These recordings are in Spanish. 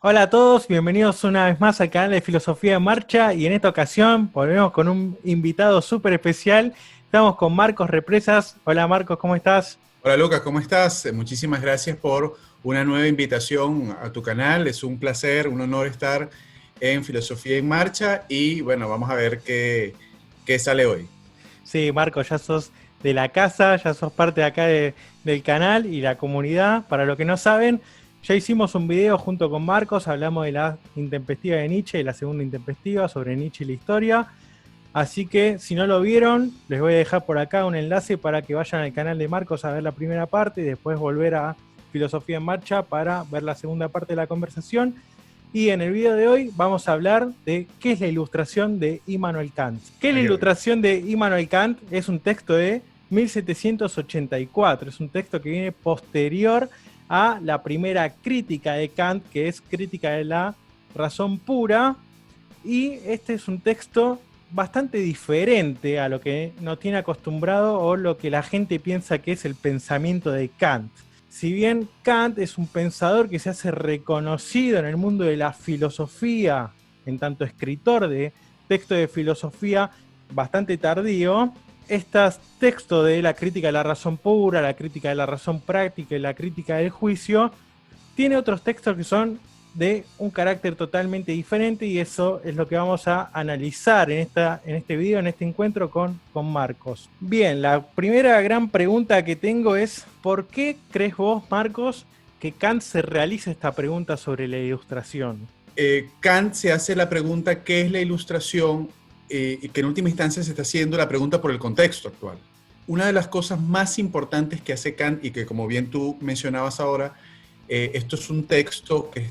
Hola a todos, bienvenidos una vez más al canal de Filosofía en Marcha y en esta ocasión volvemos con un invitado súper especial. Estamos con Marcos Represas. Hola Marcos, ¿cómo estás? Hola Lucas, ¿cómo estás? Muchísimas gracias por una nueva invitación a tu canal. Es un placer, un honor estar en Filosofía en Marcha y bueno, vamos a ver qué sale hoy. Sí, Marcos, ya sos de la casa, ya sos parte de acá del canal y la comunidad. Para los que no saben, ya hicimos un video junto con Marcos, hablamos de la intempestiva de Nietzsche y la segunda intempestiva sobre Nietzsche y la historia. Así que si no lo vieron, les voy a dejar por acá un enlace para que vayan al canal de Marcos a ver la primera parte y después volver a Filosofía en Marcha para ver la segunda parte de la conversación. Y en el video de hoy vamos a hablar de qué es la ilustración de Immanuel Kant. ¿Qué es la Ay, qué rico. ilustración de Immanuel Kant? Es un texto de 1784, es un texto que viene posterior a la primera crítica de Kant, que es Crítica de la Razón Pura, y este es un texto bastante diferente a lo que nos tiene acostumbrado o lo que la gente piensa que es el pensamiento de Kant. Si bien Kant es un pensador que se hace reconocido en el mundo de la filosofía, en tanto escritor de texto de filosofía bastante tardío, estos textos de la crítica de la razón pura, la crítica de la razón práctica y la crítica del juicio, tiene otros textos que son de un carácter totalmente diferente y eso es lo que vamos a analizar en este video, en este encuentro con Marcos. Bien, la primera gran pregunta que tengo es, ¿por qué crees vos, Marcos, que Kant se realiza esta pregunta sobre la ilustración? Kant se hace la pregunta ¿qué es la ilustración? Y que en última instancia se está haciendo la pregunta por el contexto actual. Una de las cosas más importantes que hace Kant y que como bien tú mencionabas ahora, esto es un texto que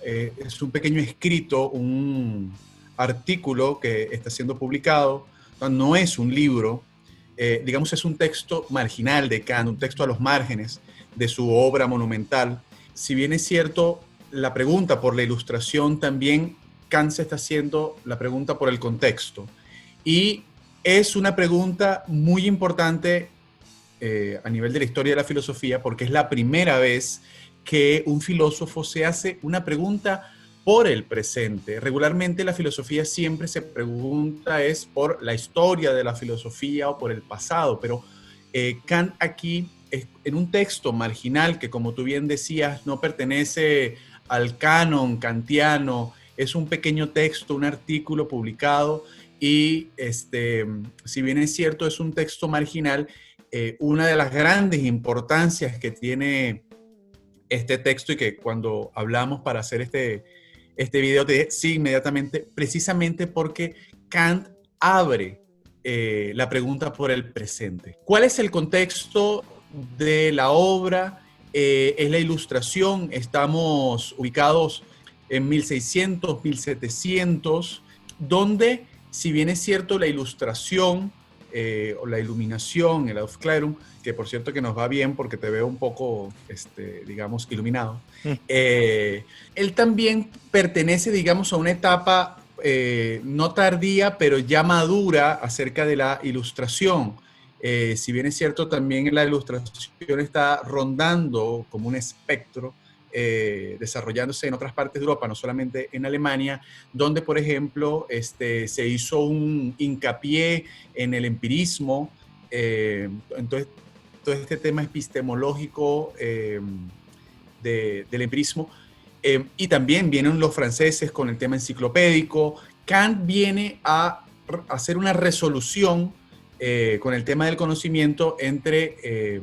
es un pequeño escrito, un artículo que está siendo publicado, no es un libro, digamos es un texto marginal de Kant, un texto a los márgenes de su obra monumental. Si bien es cierto, la pregunta por la ilustración también Kant se está haciendo la pregunta por el contexto. Y es una pregunta muy importante a nivel de la historia de la filosofía, porque es la primera vez que un filósofo se hace una pregunta por el presente. Regularmente la filosofía siempre se pregunta es por la historia de la filosofía o por el pasado, pero Kant aquí, en un texto marginal que como tú bien decías, no pertenece al canon kantiano, es un pequeño texto, un artículo publicado y si bien es cierto, es un texto marginal, una de las grandes importancias que tiene este texto y que cuando hablamos para hacer este video te dije sí inmediatamente, precisamente porque Kant abre la pregunta por el presente. ¿Cuál es el contexto de la obra? Es la ilustración, estamos ubicados en 1600, 1700, donde si bien es cierto la ilustración o la iluminación, el Aufklärung, que por cierto que nos va bien porque te veo un poco, digamos, iluminado. Él también pertenece, digamos, a una etapa no tardía, pero ya madura acerca de la ilustración. Si bien es cierto, también la ilustración está rondando como un espectro, desarrollándose en otras partes de Europa, no solamente en Alemania, donde, por ejemplo, se hizo un hincapié en el empirismo, entonces todo este tema epistemológico del empirismo, y también vienen los franceses con el tema enciclopédico. Kant viene a hacer una resolución con el tema del conocimiento entre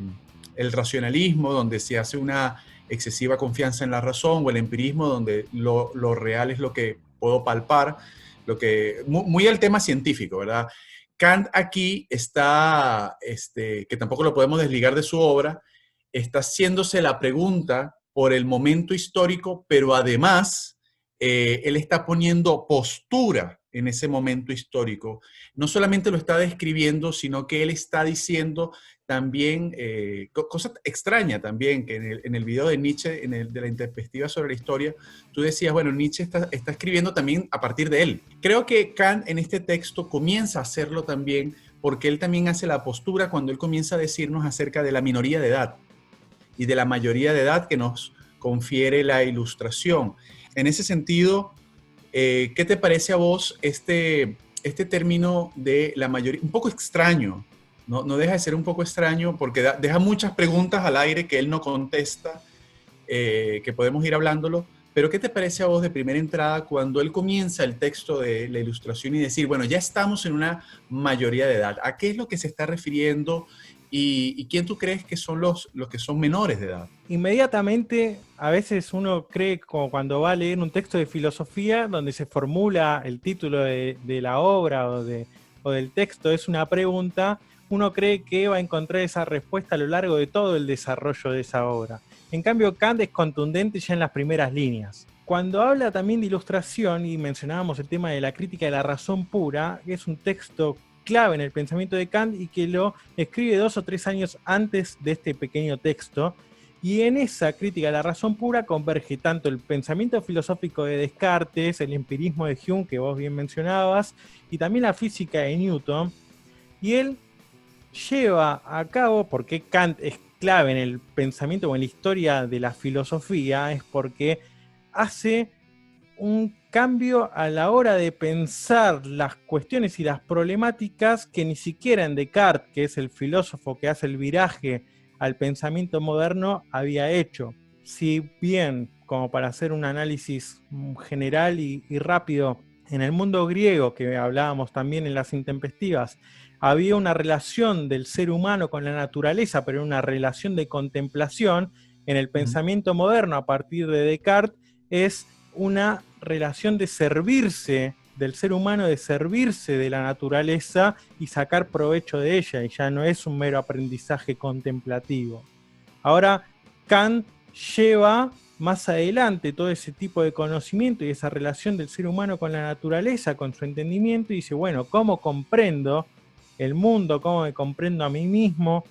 el racionalismo, donde se hace una excesiva confianza en la razón, o el empirismo, donde lo real es lo que puedo palpar, muy al tema científico, ¿verdad? Kant aquí está, que tampoco lo podemos desligar de su obra, está haciéndose la pregunta por el momento histórico, pero además él está poniendo postura en ese momento histórico. No solamente lo está describiendo, sino que él está diciendo también, cosa extraña también, que en el video de Nietzsche, de la intempestiva sobre la historia, tú decías, bueno, Nietzsche está escribiendo también a partir de él. Creo que Kant en este texto comienza a hacerlo también porque él también hace la postura cuando él comienza a decirnos acerca de la minoría de edad y de la mayoría de edad que nos confiere la ilustración. En ese sentido, ¿qué te parece a vos este término de la mayoría? Un poco extraño, ¿no? No deja de ser un poco extraño porque deja muchas preguntas al aire que él no contesta, que podemos ir hablándolo. Pero ¿qué te parece a vos de primera entrada cuando él comienza el texto de la ilustración y decir, bueno, ya estamos en una mayoría de edad? ¿A qué es lo que se está refiriendo y quién tú crees que son los que son menores de edad? Inmediatamente, a veces uno cree, como cuando va a leer un texto de filosofía, donde se formula el título de la obra o del texto, es una pregunta, uno cree que va a encontrar esa respuesta a lo largo de todo el desarrollo de esa obra. En cambio, Kant es contundente ya en las primeras líneas. Cuando habla también de ilustración, y mencionábamos el tema de la crítica de la razón pura, que es un texto clave en el pensamiento de Kant y que lo escribe 2 o 3 años antes de este pequeño texto. Y en esa crítica de la razón pura converge tanto el pensamiento filosófico de Descartes, el empirismo de Hume, que vos bien mencionabas, y también la física de Newton. Y él lleva a cabo, porque Kant es clave en el pensamiento o en la historia de la filosofía, es porque hace un cambio a la hora de pensar las cuestiones y las problemáticas que ni siquiera en Descartes, que es el filósofo que hace el viraje al pensamiento moderno, había hecho. Si bien, como para hacer un análisis general y rápido, en el mundo griego, que hablábamos también en las intempestivas, había una relación del ser humano con la naturaleza, pero una relación de contemplación. En el pensamiento moderno, a partir de Descartes, es una relación de servirse del ser humano, de servirse de la naturaleza y sacar provecho de ella, y ya no es un mero aprendizaje contemplativo. Ahora, Kant lleva más adelante todo ese tipo de conocimiento y esa relación del ser humano con la naturaleza, con su entendimiento, y dice, bueno, ¿cómo comprendo el mundo? ¿Cómo me comprendo a mí mismo?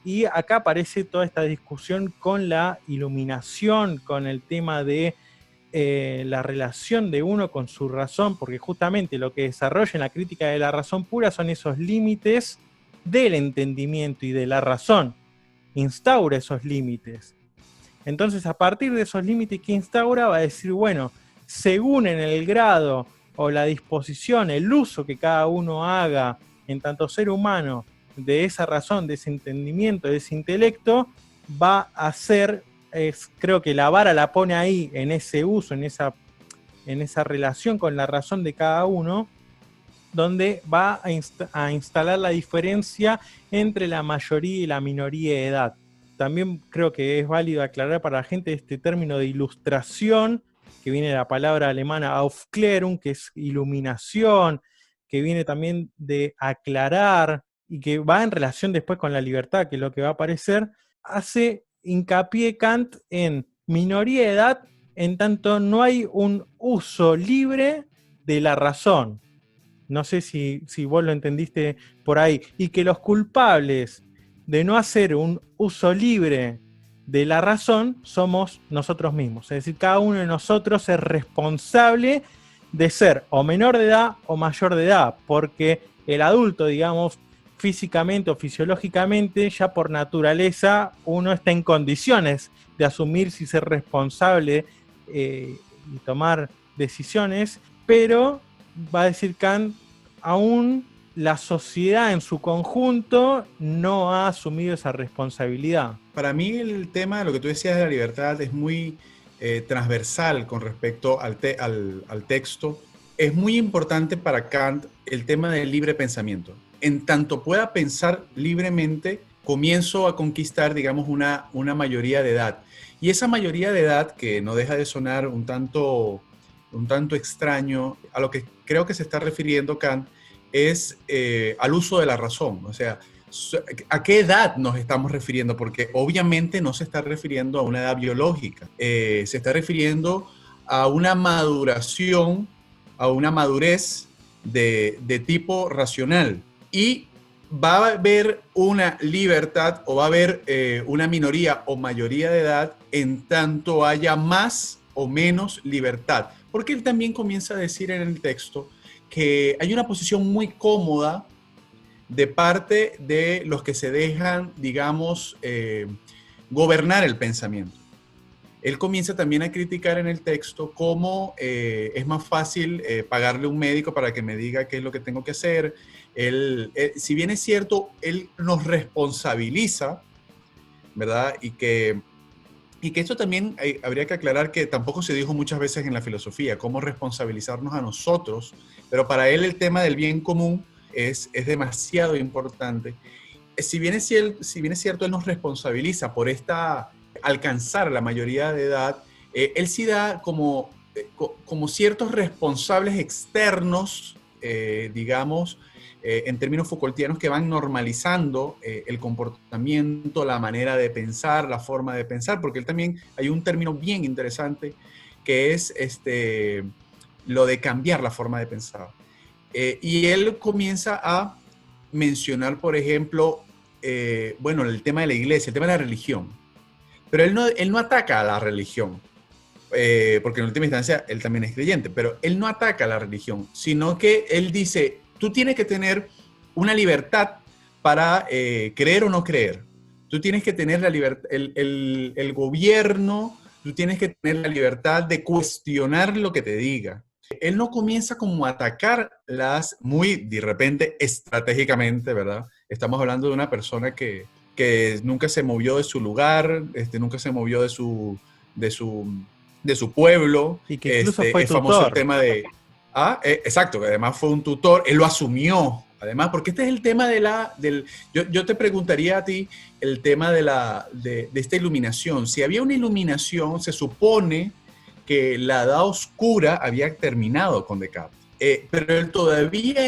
Y acá aparece toda esta discusión con la iluminación, con el tema de la relación de uno con su razón, porque justamente lo que desarrolla en la crítica de la razón pura son esos límites del entendimiento y de la razón. Instaura esos límites. Entonces, a partir de esos límites que instaura, va a decir, bueno, según en el grado o la disposición, el uso que cada uno haga en tanto ser humano de esa razón, de ese entendimiento, de ese intelecto, va a ser, creo que la vara la pone ahí, en ese uso, en esa relación con la razón de cada uno, donde va a instalar la diferencia entre la mayoría y la minoría de edad. También creo que es válido aclarar para la gente este término de ilustración, que viene de la palabra alemana Aufklärung, que es iluminación, que viene también de aclarar, y que va en relación después con la libertad, que es lo que va a aparecer. Hace hincapié Kant en minoría de edad, en tanto no hay un uso libre de la razón. No sé si vos lo entendiste por ahí. Y que los culpables de no hacer un uso libre de la razón somos nosotros mismos. Es decir, cada uno de nosotros es responsable de ser o menor de edad o mayor de edad, porque el adulto, digamos, físicamente o fisiológicamente, ya por naturaleza, uno está en condiciones de asumir si ser responsable y tomar decisiones, pero va a decir Kant, aún la sociedad en su conjunto no ha asumido esa responsabilidad. Para mí el tema de lo que tú decías de la libertad es muy transversal con respecto al texto. Es muy importante para Kant el tema del libre pensamiento. En tanto pueda pensar libremente, comienzo a conquistar, digamos, una mayoría de edad. Y esa mayoría de edad, que no deja de sonar un tanto extraño, a lo que creo que se está refiriendo Kant es al uso de la razón. O sea, ¿a qué edad nos estamos refiriendo? Porque obviamente no se está refiriendo a una edad biológica, se está refiriendo a una maduración, a una madurez de tipo racional. Y va a haber una libertad o va a haber una minoría o mayoría de edad en tanto haya más o menos libertad. Porque él también comienza a decir en el texto que hay una posición muy cómoda de parte de los que se dejan, digamos, gobernar el pensamiento. él comienza también a criticar en el texto cómo es más fácil pagarle a un médico para que me diga qué es lo que tengo que hacer. Si bien es cierto, él nos responsabiliza, ¿verdad? Y que esto también habría que aclarar que tampoco se dijo muchas veces en la filosofía, cómo responsabilizarnos a nosotros, pero para él el tema del bien común es demasiado importante. Si bien es cierto, él nos responsabiliza por alcanzar la mayoría de edad, él sí da como ciertos responsables externos, digamos, en términos Foucaultianos, que van normalizando el comportamiento, la manera de pensar, la forma de pensar, porque él también hay un término bien interesante que es lo de cambiar la forma de pensar. Y él comienza a mencionar, por ejemplo, bueno, el tema de la iglesia, el tema de la religión, pero él no ataca a la religión, porque en última instancia él también es creyente, pero él no ataca a la religión, sino que él dice, tú tienes que tener una libertad para creer o no creer. Tú tienes que tener la libertad, el gobierno, tú tienes que tener la libertad de cuestionar lo que te diga. Él no comienza como a atacarlas muy de repente estratégicamente, ¿verdad? Estamos hablando de una persona que nunca se movió de su lugar, nunca se movió de su pueblo. Y que incluso fue Es famoso el tutor. tema de... exacto, que además fue un tutor, él lo asumió, además, porque este es el tema yo te preguntaría a ti el tema de esta iluminación. Si había una iluminación, se supone que la edad oscura había terminado con Descartes. Pero todavía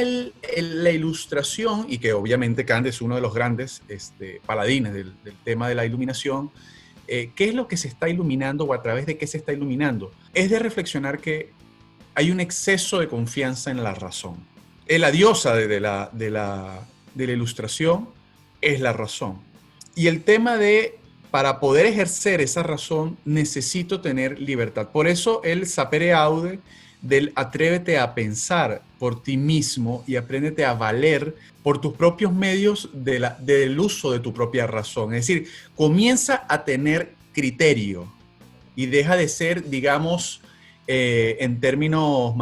la ilustración, y que obviamente Kant es uno de los grandes paladines del tema de la iluminación, ¿qué es lo que se está iluminando o a través de qué se está iluminando? Es de reflexionar que hay un exceso de confianza en la razón. La diosa de la ilustración es la razón. Y el tema para poder ejercer esa razón, necesito tener libertad. Por eso el sapere aude del atrévete a pensar por ti mismo y apréndete a valer por tus propios medios del uso de tu propia razón. Es decir, comienza a tener criterio y deja de ser, digamos, en términos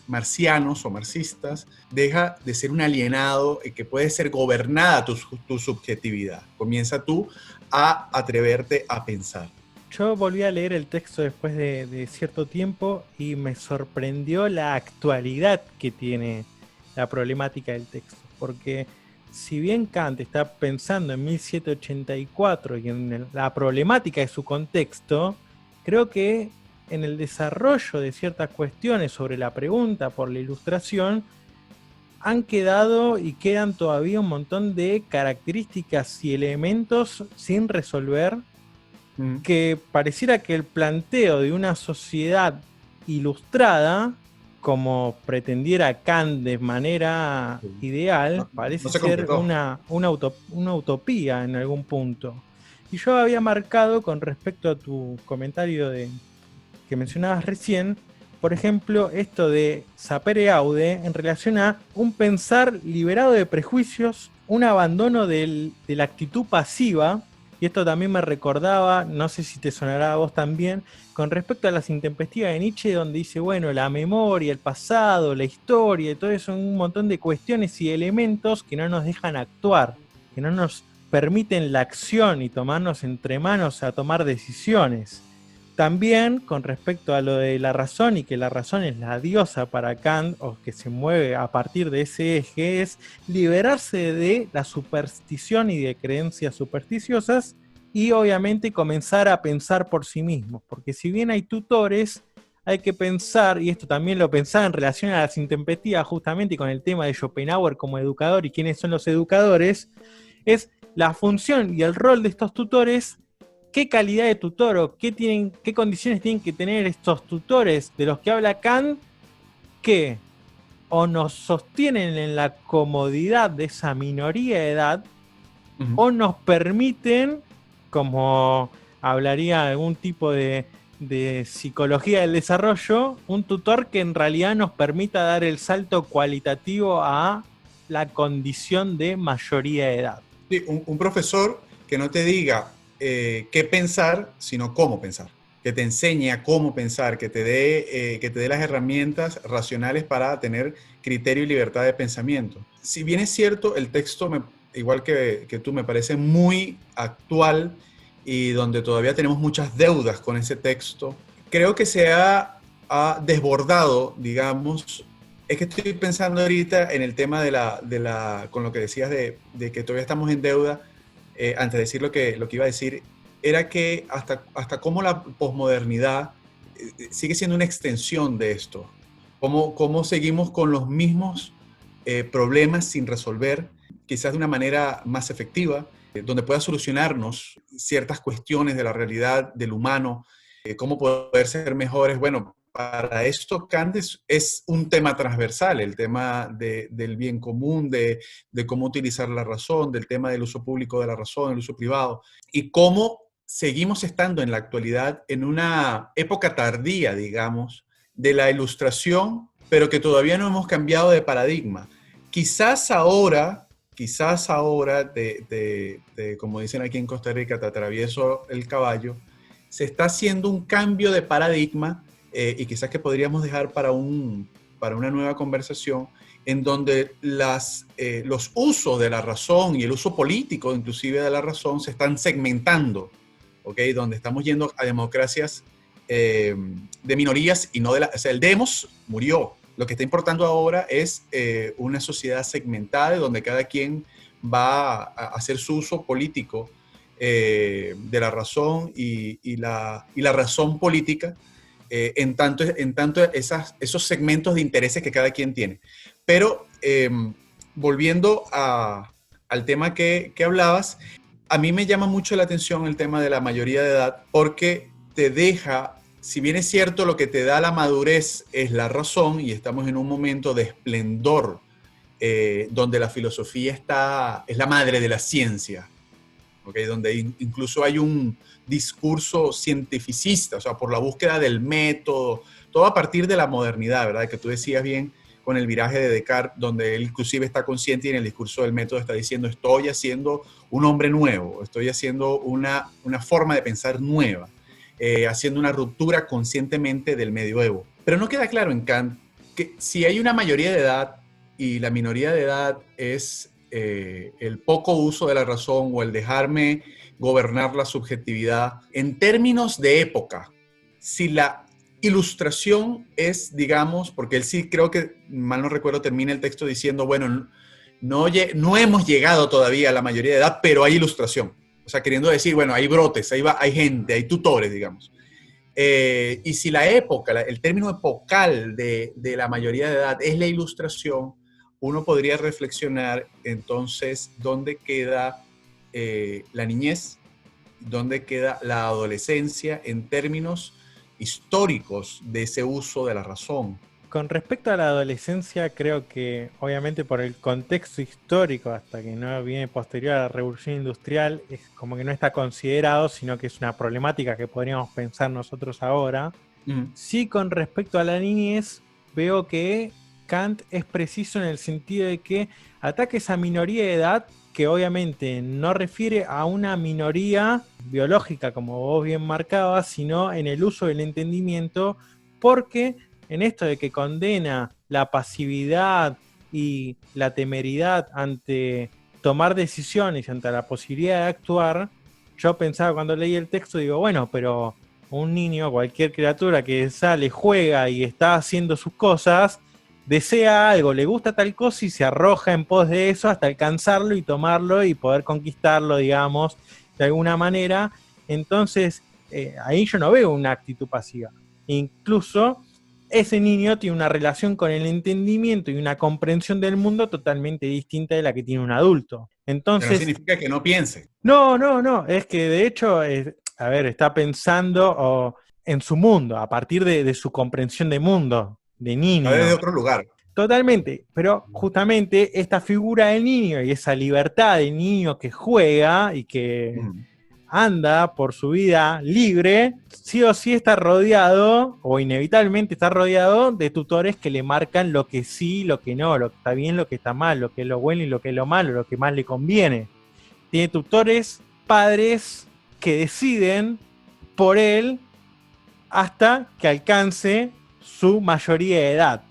marcianos o marxistas, deja de ser un alienado que puede ser gobernada tu subjetividad. Comienza tú a atreverte a pensar. Yo volví a leer el texto después de cierto tiempo y me sorprendió la actualidad que tiene la problemática del texto, porque si bien Kant está pensando en 1784 y en la problemática de su contexto, creo que en el desarrollo de ciertas cuestiones sobre la pregunta por la ilustración han quedado y quedan todavía un montón de características y elementos sin resolver, que pareciera que el planteo de una sociedad ilustrada, como pretendiera Kant de manera ideal, parece ser una utopía en algún punto. Y yo había marcado con respecto a tu comentario que mencionabas recién, por ejemplo, esto de sapere aude en relación a un pensar liberado de prejuicios, un abandono de la actitud pasiva. Y esto también me recordaba, no sé si te sonará a vos también, con respecto a las intempestivas de Nietzsche, donde dice, bueno, la memoria, el pasado, la historia, y todo eso son un montón de cuestiones y elementos que no nos dejan actuar, que no nos permiten la acción y tomarnos entre manos a tomar decisiones. También con respecto a lo de la razón y que la razón es la diosa para Kant, o que se mueve a partir de ese eje, es liberarse de la superstición y de creencias supersticiosas y obviamente comenzar a pensar por sí mismos, porque si bien hay tutores, hay que pensar, y esto también lo pensaba en relación a las intempestivas justamente con el tema de Schopenhauer como educador y quiénes son los educadores, es la función y el rol de estos tutores. ¿Qué calidad de tutor o qué condiciones tienen que tener estos tutores de los que habla Kant, que o nos sostienen en la comodidad de esa minoría de edad, o nos permiten, como hablaría algún tipo de psicología del desarrollo, un tutor que en realidad nos permita dar el salto cualitativo a la condición de mayoría de edad? Sí, un profesor que no te diga, qué pensar, sino cómo pensar. Que te enseñe a cómo pensar, que te dé las herramientas racionales para tener criterio y libertad de pensamiento. Si bien es cierto, el texto, igual que tú, me parece muy actual y donde todavía tenemos muchas deudas con ese texto, creo que se ha desbordado, digamos. Es que estoy pensando ahorita en el tema con lo que decías de que todavía estamos en deuda. Antes de decir lo que iba a decir, era que hasta cómo la posmodernidad sigue siendo una extensión de esto. Cómo seguimos con los mismos problemas sin resolver, quizás de una manera más efectiva, donde pueda solucionarnos ciertas cuestiones de la realidad, del humano, cómo poder ser mejores. Bueno, para esto Kant es un tema transversal, el tema del bien común, de cómo utilizar la razón, del tema del uso público de la razón, el uso privado, y cómo seguimos estando en la actualidad en una época tardía, digamos, de la Ilustración, pero que todavía no hemos cambiado de paradigma. Quizás ahora, como dicen aquí en Costa Rica, te atravieso el caballo, se está haciendo un cambio de paradigma, y quizás que podríamos dejar para una nueva conversación, en donde los usos de la razón y el uso político inclusive de la razón se están segmentando, ¿okay? Donde estamos yendo a democracias de minorías y no o sea, el demos murió. Lo que está importando ahora es una sociedad segmentada donde cada quien va a hacer su uso político de la razón y la razón política, en tanto esos segmentos de intereses que cada quien tiene. Pero volviendo al tema que hablabas, a mí me llama mucho la atención el tema de la mayoría de edad, porque te deja, si bien es cierto, lo que te da la madurez es la razón, y estamos en un momento de esplendor, donde la filosofía es la madre de la ciencia, ¿okay? Donde incluso hay un discurso cientificista, o sea, por la búsqueda del método, todo a partir de la modernidad, ¿verdad? Que tú decías bien con el viraje de Descartes, donde él inclusive está consciente y en el discurso del método está diciendo: estoy haciendo un hombre nuevo, estoy haciendo una forma de pensar nueva, haciendo una ruptura conscientemente del medioevo. Pero no queda claro en Kant que si hay una mayoría de edad y la minoría de edad es el poco uso de la razón o el dejarme gobernar la subjetividad, en términos de época, si la Ilustración es, digamos, porque él sí, creo que, mal no recuerdo, termina el texto diciendo, bueno, no hemos llegado todavía a la mayoría de edad, pero hay Ilustración. O sea, queriendo decir, bueno, hay brotes, hay gente, hay tutores, digamos. Y si la época, el término epocal de la mayoría de edad es la Ilustración, uno podría reflexionar entonces dónde queda la niñez, dónde queda la adolescencia en términos históricos de ese uso de la razón. Con respecto a la adolescencia, creo que obviamente por el contexto histórico, hasta que no viene posterior a la Revolución Industrial, es como que no está considerado, sino que es una problemática que podríamos pensar nosotros ahora. Sí, con respecto a la niñez, veo que Kant es preciso en el sentido de que ataca esa minoría de edad, que obviamente no refiere a una minoría biológica, como vos bien marcabas, sino en el uso del entendimiento, porque en esto de que condena la pasividad y la temeridad ante tomar decisiones, ante la posibilidad de actuar, yo pensaba cuando leí el texto, digo, bueno, pero un niño, cualquier criatura que sale, juega y está haciendo sus cosas, desea algo, le gusta tal cosa y se arroja en pos de eso hasta alcanzarlo y tomarlo y poder conquistarlo, digamos, de alguna manera. Entonces, ahí yo no veo una actitud pasiva. Incluso ese niño tiene una relación con el entendimiento y una comprensión del mundo totalmente distinta de la que tiene un adulto. Entonces, pero no significa que no piense. No, es que de hecho, está pensando en su mundo, a partir de su comprensión de mundo, de niño. Está desde otro lugar. Totalmente, pero justamente esta figura del niño y esa libertad del niño que juega y que anda por su vida libre, sí o sí está rodeado, o inevitablemente está rodeado de tutores que le marcan lo que sí, lo que no, lo que está bien, lo que está mal, lo que es lo bueno y lo que es lo malo, lo que más le conviene. Tiene tutores, padres que deciden por él hasta que alcance su mayoría de edad,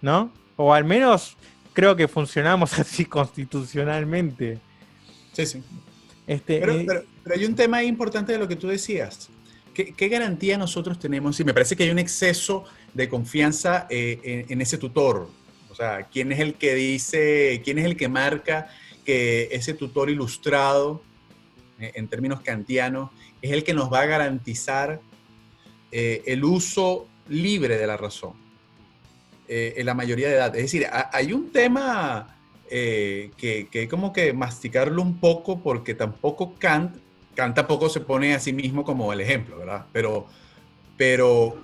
¿no? O al menos creo que funcionamos así constitucionalmente. Sí. Este, Pero hay un tema importante de lo que tú decías. ¿Qué garantía nosotros tenemos? Sí, me parece que hay un exceso de confianza en ese tutor. O sea, ¿quién es el que dice, quién es el que marca que ese tutor ilustrado, en términos kantianos, es el que nos va a garantizar el uso libre de la razón en la mayoría de edad? Es decir, hay un tema que hay como que masticarlo un poco, porque tampoco Kant tampoco se pone a sí mismo como el ejemplo, ¿verdad? Pero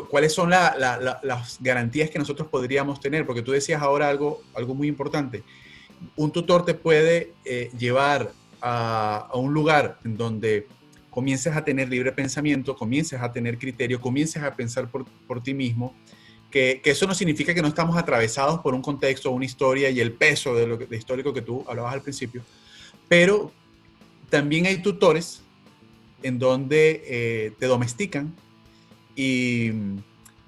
¿cuáles son las garantías que nosotros podríamos tener? Porque tú decías ahora algo muy importante. Un tutor te puede llevar a un lugar en donde comiences a tener libre pensamiento, comiences a tener criterio, comiences a pensar por ti mismo, que eso no significa que no estamos atravesados por un contexto, una historia y el peso de histórico que tú hablabas al principio, pero también hay tutores en donde te domestican y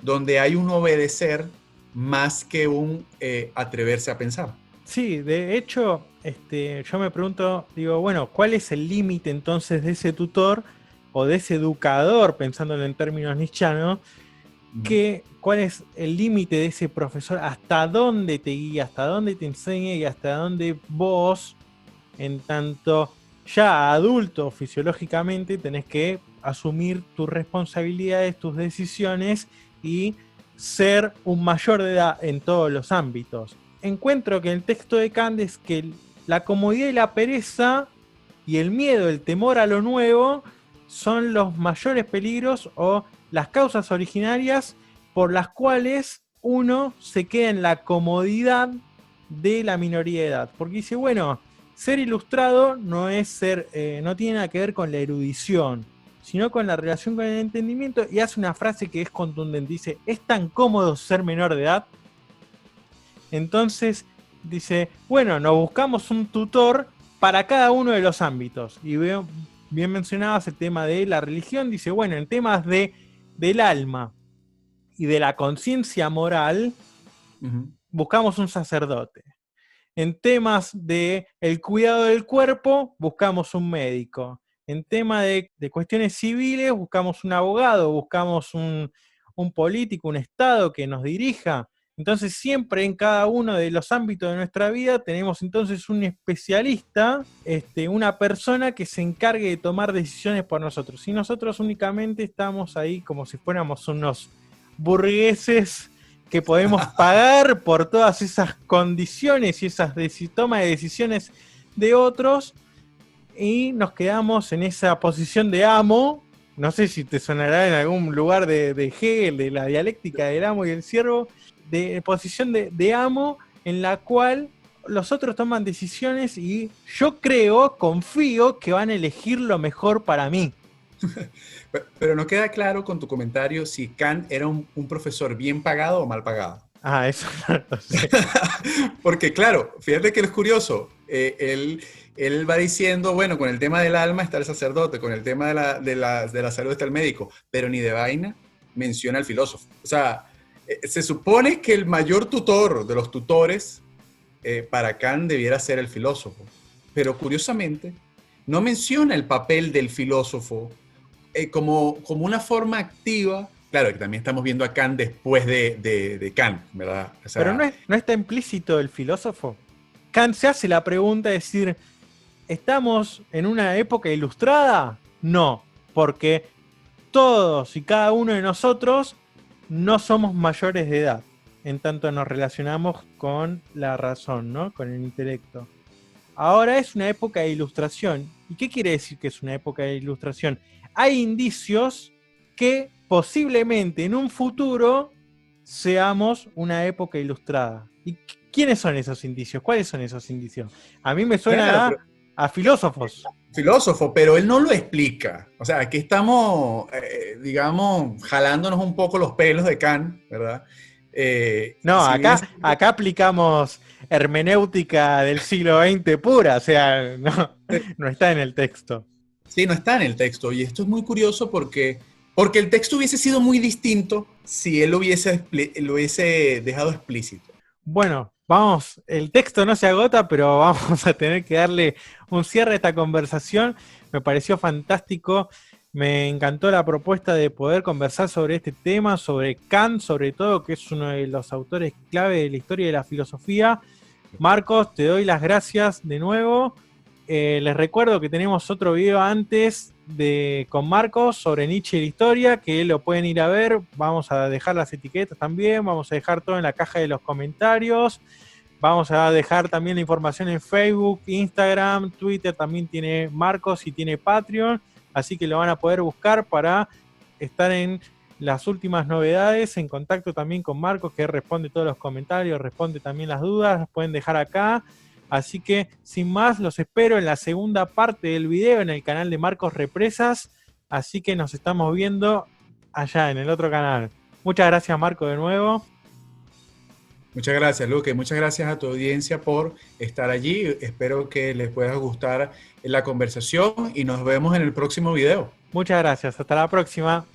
donde hay un obedecer más que un atreverse a pensar. Sí, de hecho, yo me pregunto, digo, bueno, ¿cuál es el límite entonces de ese tutor o de ese educador, pensándolo en términos nietzschianos? ¿Cuál es el límite de ese profesor? ¿Hasta dónde te guía? ¿Hasta dónde te enseña? Y hasta dónde vos, en tanto ya adulto fisiológicamente, tenés que asumir tus responsabilidades, tus decisiones y ser un mayor de edad en todos los ámbitos. Encuentro que el texto de Kant es que la comodidad y la pereza y el miedo, el temor a lo nuevo son los mayores peligros o las causas originarias por las cuales uno se queda en la comodidad de la minoría de edad. Porque dice, bueno, ser ilustrado no es ser, no tiene nada que ver con la erudición, sino con la relación con el entendimiento, y hace una frase que es contundente, dice, ¿es tan cómodo ser menor de edad? Entonces dice, bueno, nos buscamos un tutor para cada uno de los ámbitos. Y veo, bien mencionabas el tema de la religión, dice, bueno, en temas del alma y de la conciencia moral, buscamos un sacerdote. En temas de el cuidado del cuerpo, buscamos un médico. En tema de cuestiones civiles, buscamos un abogado, buscamos un político, un Estado que nos dirija. Entonces siempre en cada uno de los ámbitos de nuestra vida tenemos entonces un especialista, una persona que se encargue de tomar decisiones por nosotros. Y nosotros únicamente estamos ahí como si fuéramos unos burgueses que podemos pagar por todas esas condiciones y esas toma de decisiones de otros, y nos quedamos en esa posición de amo. No sé si te sonará en algún lugar de Hegel, de la dialéctica del amo y el siervo, de posición de amo en la cual los otros toman decisiones y yo confío que van a elegir lo mejor para mí. Pero no queda claro con tu comentario si Kant era un profesor bien pagado o mal pagado. Ah, eso no lo sé. Porque claro, fíjate que es curioso. Él va diciendo, bueno, con el tema del alma está el sacerdote, con el tema de la salud está el médico, pero ni de vaina menciona al filósofo. O sea, se supone que el mayor tutor de los tutores para Kant debiera ser el filósofo, pero curiosamente no menciona el papel del filósofo como una forma activa. Claro, que también estamos viendo a Kant después de Kant, ¿verdad? O sea, pero no está implícito el filósofo. Kant se hace la pregunta de decir, ¿estamos en una época ilustrada? No, porque todos y cada uno de nosotros no somos mayores de edad, en tanto nos relacionamos con la razón, ¿no? Con el intelecto. Ahora es una época de ilustración. ¿Y qué quiere decir que es una época de ilustración? Hay indicios que posiblemente en un futuro seamos una época ilustrada. ¿Y quiénes son esos indicios? ¿Cuáles son esos indicios? A mí me suena claro, a filósofos. Filósofo, pero él no lo explica. O sea, aquí estamos, digamos, jalándonos un poco los pelos de Kant, ¿verdad? No, si bien acá aplicamos hermenéutica del siglo XX pura, o sea, no está en el texto. Sí, no está en el texto. Y esto es muy curioso porque el texto hubiese sido muy distinto si él lo hubiese dejado explícito. Bueno, vamos, el texto no se agota, pero vamos a tener que darle un cierre a esta conversación. Me pareció fantástico, me encantó la propuesta de poder conversar sobre este tema, sobre Kant, sobre todo, que es uno de los autores clave de la historia de la filosofía. Marcos, te doy las gracias de nuevo. Les recuerdo que tenemos otro video antes con Marcos sobre Nietzsche y la historia, que lo pueden ir a ver. Vamos a dejar las etiquetas también, vamos a dejar todo en la caja de los comentarios. Vamos a dejar también la información en Facebook, Instagram, Twitter, también tiene Marcos y tiene Patreon, así que lo van a poder buscar para estar en las últimas novedades, en contacto también con Marcos, que responde todos los comentarios, responde también las dudas, las pueden dejar acá. Así que, sin más, los espero en la segunda parte del video en el canal de Marcos Represas. Así que nos estamos viendo allá en el otro canal. Muchas gracias, Marco, de nuevo. Muchas gracias, Luque. Muchas gracias a tu audiencia por estar allí. Espero que les pueda gustar la conversación y nos vemos en el próximo video. Muchas gracias. Hasta la próxima.